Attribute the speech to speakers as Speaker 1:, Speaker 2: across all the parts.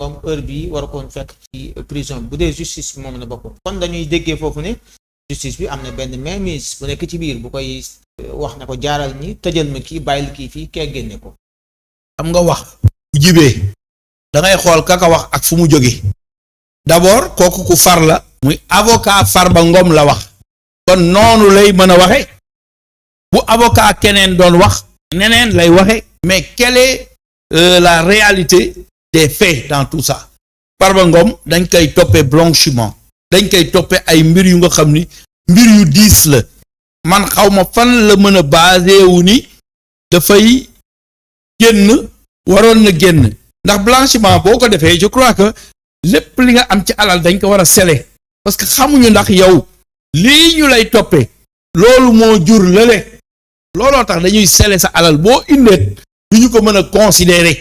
Speaker 1: moom heure bi war koon fekk ci prison bu dee justice bi moom na bopp kon dañuy déggee foofu ne justice bi am na benn mainmise bu nekk ci biir bu koy wax ne ko jaaral ñi tëjal ma kii bàyyil kii fii kee génne ko.
Speaker 2: xam nga wax bu jibee da ngay xool kaka wax ak fu mu jóge d'abord kooku ku far la muy avocat Farba Ngom la wax kon noonu lay mën a waxe bu avocat keneen doon wax neneen lay waxe mais quelle est la réalité des faits dans tout ça Farba Ngom dañ koy toppee blanchiment dañ koy toppee ay mbir yu nga xam ni mbir yu diis la man xawma fan la mën a basé wu ni dafay génn waroon na génn ndax blanchiment boo ko defee je crois que lépp li nga am ci alal dañ ko war a sele parce que xamuñu ndax yow lii ñu lay toppee loolu moo jur lële looloo tax dañuy sele sa alal boo indeet du ñu ko mën a considérer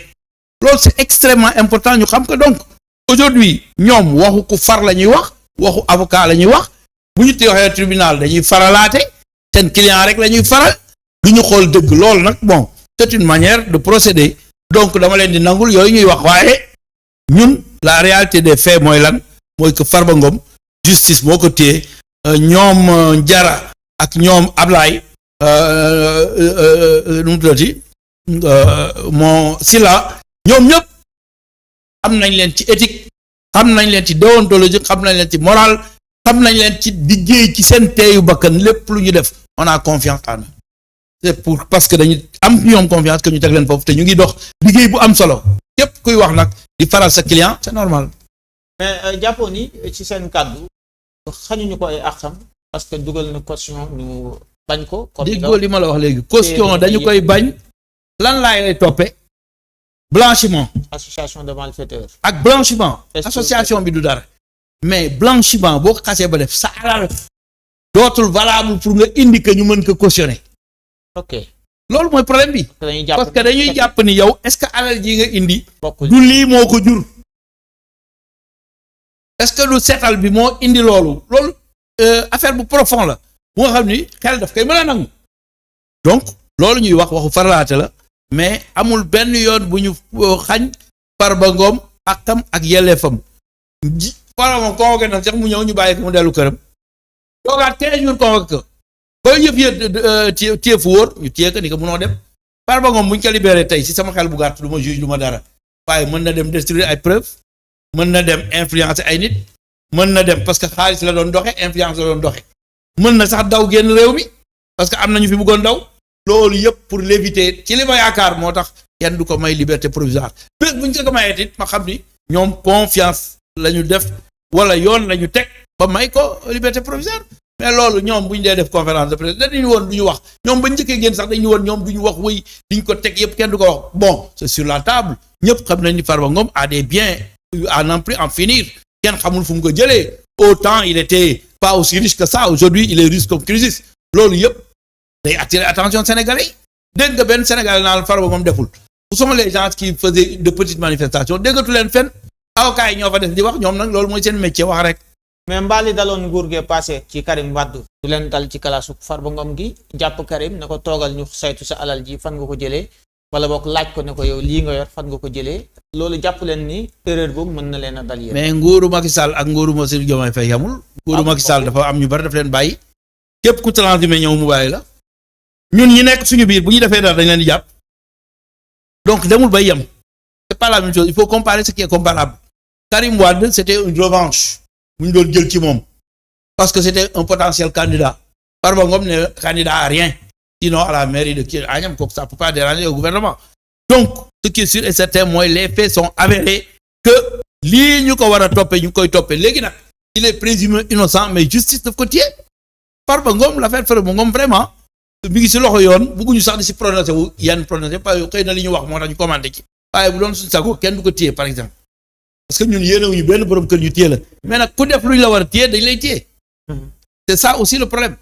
Speaker 2: loolu c'est extrêmement important ñu xam que donc aujourd'hui ñoom waxu ku far la ñuy wax waxu avocat la ñuy wax bu ñu waxee tribunal dañuy faralaate seen client rek la ñuy faral du ñu xool dëgg loolu nag bon c'est une manière de procéder donc dama leen di nangul yooyu ñuy wax waaye ñun la réalité des faits mooy lan mooy que Farba Ngom justice moo ko téye ñoom Jara ak ñoom Ablaye nu mu tuddati moo Sila ñoom ñëpp xam nañ leen ci éthique xam nañ leen ci déontologie xam nañ leen ci morale xam nañ leen ci liggéey ci seen teeyu bakkan lépp lu ñu def on a confiance en eux c'est pour parce que dañu am ñoom confiance que ñu teg leen foofu te ñu ngi dox liggéey bu am solo képp kuy wax nag di faral sa client c'est normal.
Speaker 1: mais jàppoon ni ci seen kàddu xañuñu ko ay àqam parce que dugal na caution ñu bañ ko.
Speaker 2: déggoo li ma la wax léegi caution dañu koy bañ lan laay lay toppee blanchiment.
Speaker 1: association de malfaiteurs.
Speaker 2: ak blanchiment. association bi du dara. mais blanchiment boo ko xasee ba def sa alal dootul valable pour nga indi que ñu mën ko cautionner.
Speaker 1: ok
Speaker 2: loolu mooy problème bi. parce que dañuy jàpp ni yow est-ce que alal ji nga indi. du lii moo ko jur. est-ce que du seetal bi moo indi loolu affaire bu profond la bu nga xam ni xel daf koy mën a nangu. donc loolu ñuy wax waxu faralaate la mais amul benn yoon bu ñu xañ Farba Ngom akam ak yelleefam ji Farba Ngom convoqué na sax mu ñëw ñu bàyyi ko mu dellu këram. toogaat 15 jours convoqué ko ba yëf yë téye fu wóor ñu téye ko ni ko munoo dem Farba Ngom bu ñu ko libéré tey si sama xel bu gàtt du ma juge du ma dara waaye mën na dem détruire ay preuves mën na dem influencer ay nit mën na dem parce que xaalis la doon doxe influence la doon doxe mën na sax daw génn réew mi parce que am na ñu fi bëggoon daw loolu yëpp pour l'éviter ci li ma yaakaar moo tax kenn du ko may liberté provisoire bés bu ñu ko mayee it ma xam ni ñoom confiance la ñu def wala yoon la ñu teg ba may ko liberté provisoire mais loolu ñoom bu ñu dee def conférence de presse dañuy woon du ñu wax ñoom ba njëkkee génn sax dañuy woon ñoom du ñu wax wuy diñ ko teg yëpp kenn du ko wax bon c'est sur la table ñëpp xam nañ ni Farba Ngom a des biens à n'en plus en finir kenn xamul fu mu ko jëlee autant il était pas aussi riche que ça aujourd'hui il est riche comme Croesus loolu yëpp day attirer attention sénégalais dégg nga benn sénégalais naan Farba Ngom deful où sont les gens qui faisaient de petites manifestations déggatu leen fenn avocats yi ñoo fa def di wax ñoom nag loolu mooy seen métier wax rek.
Speaker 1: mais mbaali daloon nguur gee passé ci Karim Wade du leen dal ci kalaasu Farba Ngom gi jàpp Karim ne ko toogal ñu saytu sa alal ji fan nga ko jëlee wala boog laaj ko ne ko yow lii nga yor fan nga ko jëlee loolu jàpp leen ni erreur boobu mën na leen a dal yéen. mais
Speaker 2: nguuru Macky Sall ak nguuru Bassirou Diomaye Faye yamul. nguuru Macky Sall dafa am ñu bari daf leen bàyyi képp ku transhumé ñëw mu bàyyi la ñun ñi nekk suñu biir bu ñu defee dara dañ leen di jàpp donc demul bay yem c'est pas la même chose il faut comparer ce qui est comparable. Karim Wade c'était une revanche bu ñu doon jël ci moom parce que c'était un potentiel candidat Farba Ngom ne candidat à rien sinon à la mairie de Kër Agnam kooku ça peut pas déranger au gouvernement donc ce qui est sûr et certain mooy les faits sont avérés que lii ñu ko war a toppee ñu koy toppee léegi nag il est présumé innocent mais justice daf ko téye Farba Ngom l'affaire Farba Ngom vraiment mi ngi si loxo yoon bëgguñu sax di si prononcé wu yan prononcé parce que xëy na li ñu wax moo tax ñu commandé ci waaye bu doon suñu sago kenn du ko téye par exemple parce que ñun yéenewuñu benn borom kër ñu téye la mais nag ku def luñ la war a téye dañ lay téye c'est ça aussi le problème.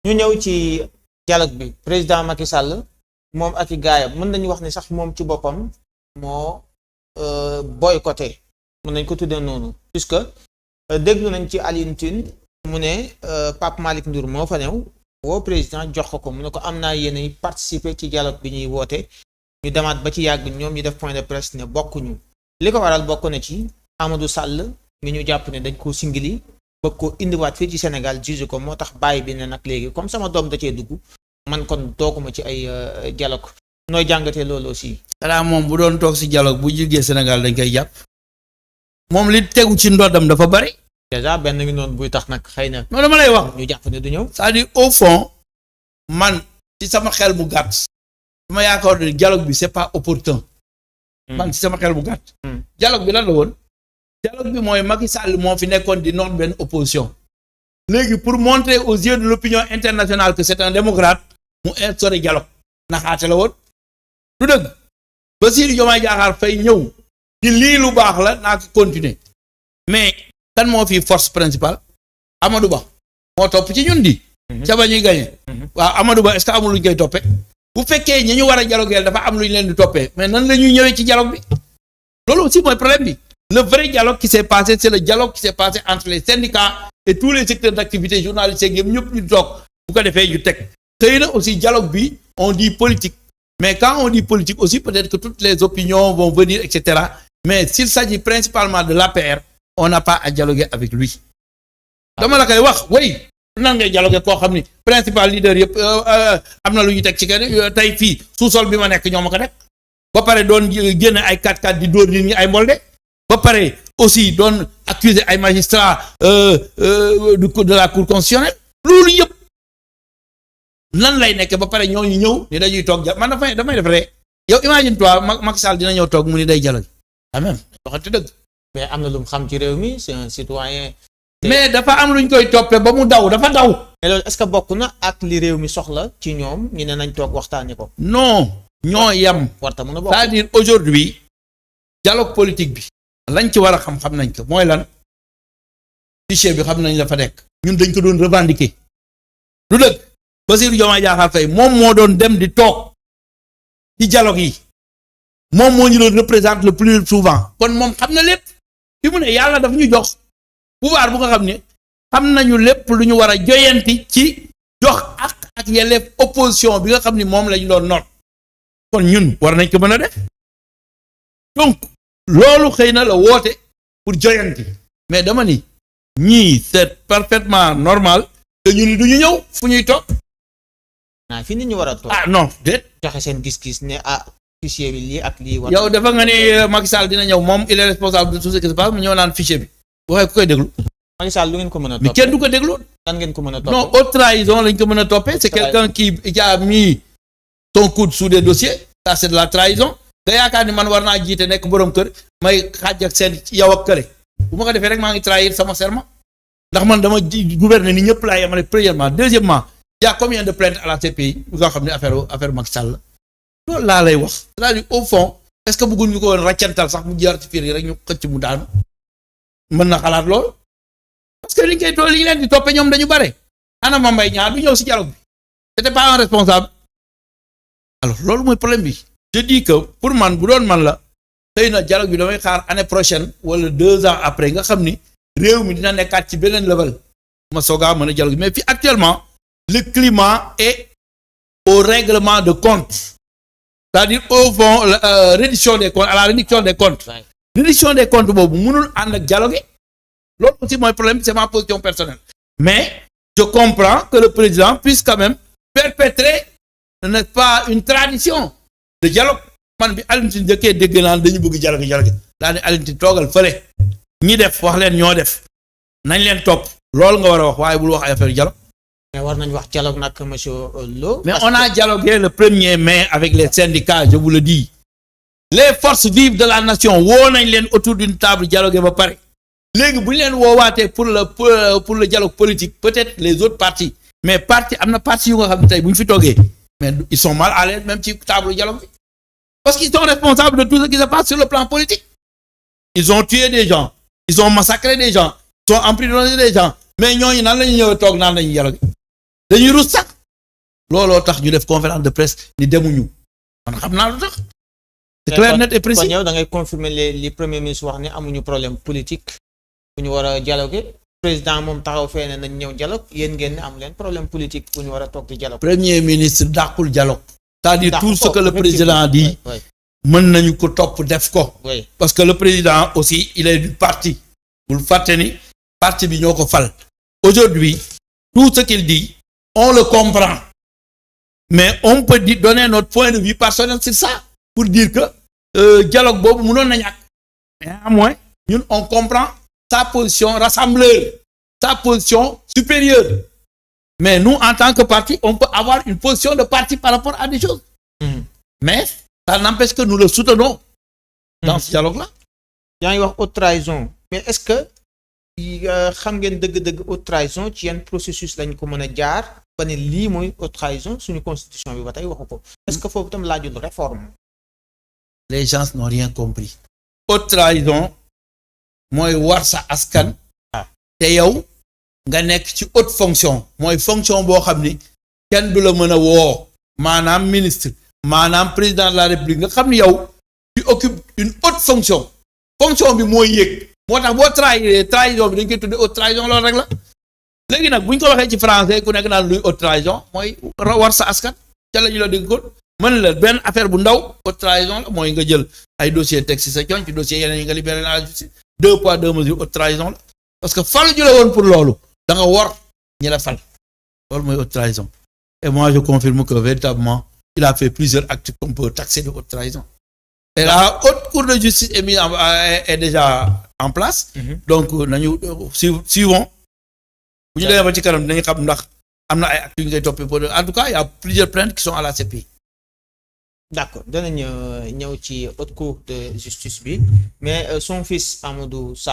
Speaker 1: ñu ñëw ci dialogue bi président Macky Sall moom ak i gaayam mën nañu wax ne sax moom ci boppam moo boycotté mën nañ ko tuddee noonu puisque déglu nañ ci Alioune Tine mu ne Pape Malick Ndour moo fa new woo président jox ko mu ne ko am naa yéen participer ci dialogue bi ñuy woote ñu demaat ba ci yàgg ñoom ñu def point de presse ne bokkuñu li ko waral bokk na ci Amadou Sall mi ñu jàpp ne dañ koo singili bëgg ko indiwaat fii ci Sénégal juge ko moo tax bàyyi bi ne nag léegi comme sama doom da cee dugg man kon tooguma ci ay dialogue nooy jàngatee loolu aussi.
Speaker 2: xanaa moom bu doon toog si dialogue bu jógee Sénégal dañ koy jàpp moom li tegu ci ndoddam dafa bari.
Speaker 1: déjà benn ngi noonu buy tax nag xëy na.
Speaker 2: non dama lay wax
Speaker 1: ñu jàpp ne du ñëw.
Speaker 2: c'est-à-dire au fond man ci sama xel bu gàtt. dama yaakaar ne dialogue bi c'est pas opportun. man ci sama xel bu gàtt. dialogue bi lan la woon. dialogue bi mooy Macky Sall moo fi nekkoon di noot benn opposition. léegi pour montrer aux yeux de l'opinion internationale que c'est un démocrate mu instauré dialogue. naxaate la woon. du dëgg. Bassirou Diomaye Diakhar Faye ñëw. ci lii lu baax la naa ko continuer. mais kan moo fi force principale. Amadou Ba. moo topp ci ñun di. ca ba ñuy gagné. waaw Amadou Ba est-ce que amul lu ñu koy toppee. bu fekkee ñi ñu war a dialoguer dafa am lu ñu leen di toppee mais nan la ñuy ñëwee ci dialogue bi. loolu aussi mooy problème bi. le vrai dialogue qui s'est passé c'est le dialogue qui s'est passé entre les syndicats et tous les secteurs d'activité journalistique yëpp ñëpp ñu toog bu ko defee ñu teg xëy na aussi dialogue bi on dit politique mais quand on dit politique aussi peut-être que toutes les opinions vont venir etc. mais s'il s'agit principalement de l'APR on n'a pas à dialoguer avec lui. dama la koy wax way nan ngay dialoguer koo xam ni principal leader yëpp am na lu ñu teg ci kenn tey fii sous-sol bi ma nekk ñoo ma ko def ba pare doon génne ay 4x4 di dóor nit ñi ay mbolde ba pare aussi doon accuser ay magistrats de la cour constitutionnelle loolu yëpp lan lay nekk ba pare ñooñu ñëw ni dañuy toog man damay def rek yow imagine toi Macky Sall dina ñëw toog mu ni day dialogue quand même waxante dëgg.
Speaker 1: mais am na lu mu xam ci réew mi c'est un citoyen.
Speaker 2: mais dafa am lu ñu koy toppee ba mu daw dafa daw.
Speaker 1: mais loolu est-ce que bokk na ak li réew mi soxla ci ñoom ñu ne nañ toog waxtaanee ko.
Speaker 2: non ñoo yem.
Speaker 1: warta mën a bokk
Speaker 2: c'est-à-dire aujourd'hui dialogue politique bi. lañ ci war a xam nañ ko mooy lan. fichier bi xam nañ la fa nekk. ñun dañ ko doon revendiquer. du dëgg. Bassirou Diomaye Diakhar Faye moom moo doon dem di toog ci dialogue yi. moom moo ñu doon représente le plus souvent. kon moom xam na lépp. fi mu ne yàlla daf ñu jox. pouvoir bu nga xam ne xam nañu lépp lu ñu war a joyanti ci jox ak yelleef opposition bi nga xam ni moom lañu doon noot kon ñun war nañ ko mën a def donc loolu xëy na la woote pour joyanti mais dama ni ñii c'est parfaitement normal te ñu ni du ñu ñëw fu ñuy toog.
Speaker 1: fi nit ñu war a toog.
Speaker 2: non déet.
Speaker 1: joxe seen gis-gis ne fichier bi lii ak lii.
Speaker 2: yow dafa nga ni Macky Sall dina ñëw moom il est responsable de tout ce qui se passe mu ñëw naan fichier bi. waxee ku koy déglu.
Speaker 1: Macky Sall lu ngeen ko mën a toppee.
Speaker 2: mais kenn du ko déglu.
Speaker 1: lan ngeen ko mën a toppee.
Speaker 2: non haute trahison lañ ko mën a toppee. c'est quelqu'un qui a mis son coude sous des dossiers. ça c'est de la trahison. nga yaakaar ni man war naa jiite nekk borom kër may xaaj ak seen yow ak kële bu ma ko defee rek maa ngi trahir sama serment ndax man dama gouverner ni ñëpp laa yemale premièrement deuxièmement y a combien de plaintes à la CPI bu nga xam ne affaire Macky Sall la loolu laa lay wax c'est-à-dire au fond est-ce que bëgguñ ñu ko woon raccantal sax mu jaar ci fiir yi rek ñu xëcc mu daanu mën na xalaat loolu parce que li ñu leen di toppee ñoom dañu bare ana Mame Mbaye Niang du ñëw si dialogue bi c'était pas un responsable alors loolu mooy problème bi je dis que pour man bu doon man la xëy na dialogue bi damay xaar année prochaine wala 2 ans après nga xam ni réew mi dina nekkaat ci beneen level ma soogaa mën a dialogue mais fii actuellement le climat est au règlement de compte c'est-à-dire au fond reddition des comptes à la réduction des comptes réduction des comptes boobu mënul ànd ak dialogue loolu aussi mooy problème c'est ma position personnelle mais je comprends que le président puisse quand même perpétrer n'est-ce pas une tradition de dialogue man bi Alioune Tine njëkkee dégg naan dañu bëgg dialogue daal di Alioune Tine toogal fële ñi def wax leen ñoo def nañ leen topp loolu nga war a wax waaye bul wax ay affaire dialogue.
Speaker 1: mais war nañ wax dialogue nag monsieur Lo.
Speaker 2: mais on a dialogué le 1er mai avec les syndicats je vous le dis les forces vives de la nation woo nañ leen autour d'une table dialogué ba pare léegi bu ñu leen woowaatee pour le dialogue politique peut-être les autres partis mais parti am na parti yu nga xam ne tey bu ñu fi toogee mais ils sont mal à l'aise même ci table dialogue bi parce qu'ils sont responsables de tout ce qui se passe sur le plan politique ils ont tué des gens ils ont massacré des gens ils ont emprisonné des gens mais ñooñu nan la ñu ñëw toog naan lañu dialogue dañuy rus sax looloo tax ñu def conférence de presse ni demuñu man xam naa lu tax c'est clair net et précis.
Speaker 1: kon yow da ngay confirmer li premier ministre wax ne amuñu problème politique bu ñu war a dialoguer président moom taxaw fee ne nañ ñëw dialogue yéen ngeen ne amu leen problème politique bu ñu war a toog di dialogue.
Speaker 2: premier ministre dàqul dialogue. c'est-à-dire tout ce que le président dit mën nañu ko topp def ko.
Speaker 1: oui
Speaker 2: parce que le président aussi il est du parti bul fàtte ni parti bi ñoo ko fal. aujourd'hui tout ce qu'il dit on le comprend mais on peut donner notre point de vue personnel sur ça pour dire que dialogue boobu mënoon na ñàkk mais à moins ñun on comprend sa position rassembleur sa position supérieure mais nous en tant que parti on peut avoir une position de parti par rapport à des choses mais ça n'empêche que nous le soutenons dans ce dialogue là.
Speaker 1: yaa ngi wax haute trahison mais est-ce que xam ngeen dëgg-dëgg haute trahison ci yenn processus lañ ko mën a jaar ba ne lii mooy haute trahison suñu constitution bi ba tey waxu ko est-ce que foofu tam laajul réforme.
Speaker 2: les gens n'ont rien compris. haute trahison mooy war sa askan. te yow nga nekk ci haute fonction mooy fonction boo xam ni kenn du la mën a woo maanaam ministre maanaam président de la république nga xam ni yow tu occupes une haute fonction fonction bi mooy yëg moo tax boo trahison bi dañ koy tudde haute trahison loolu rek la léegi nag bu ñu ko waxee ci français ku nekk naan luy haute trahison mooy war sa askan ca la ñu la dégg ko mën la benn affaire bu ndaw haute trahison la mooy nga jël ay dossier teg ci sa coñ ci dossier yeneen yi nga libéré dans la justice 2 poids 2 mesures haute trahison la parce que falu ñu la woon pour loolu da nga war ñi la fal loolu mooy haute trahison et moi je confirme que véritablement il a fait plusieurs actes qu'on peut taxer de haute trahison et la haute cour de justice est déjà en place donc nañu suivons bu ñu demee ba ci kanam dinañu xam ndax am na ay actes yu ñu koy toppee pour en tout cas il y a plusieurs plaintes qui sont à la CPI.
Speaker 1: d'accord danañ ñëw ci haute cour de justice bi mais son fils Amadou Sall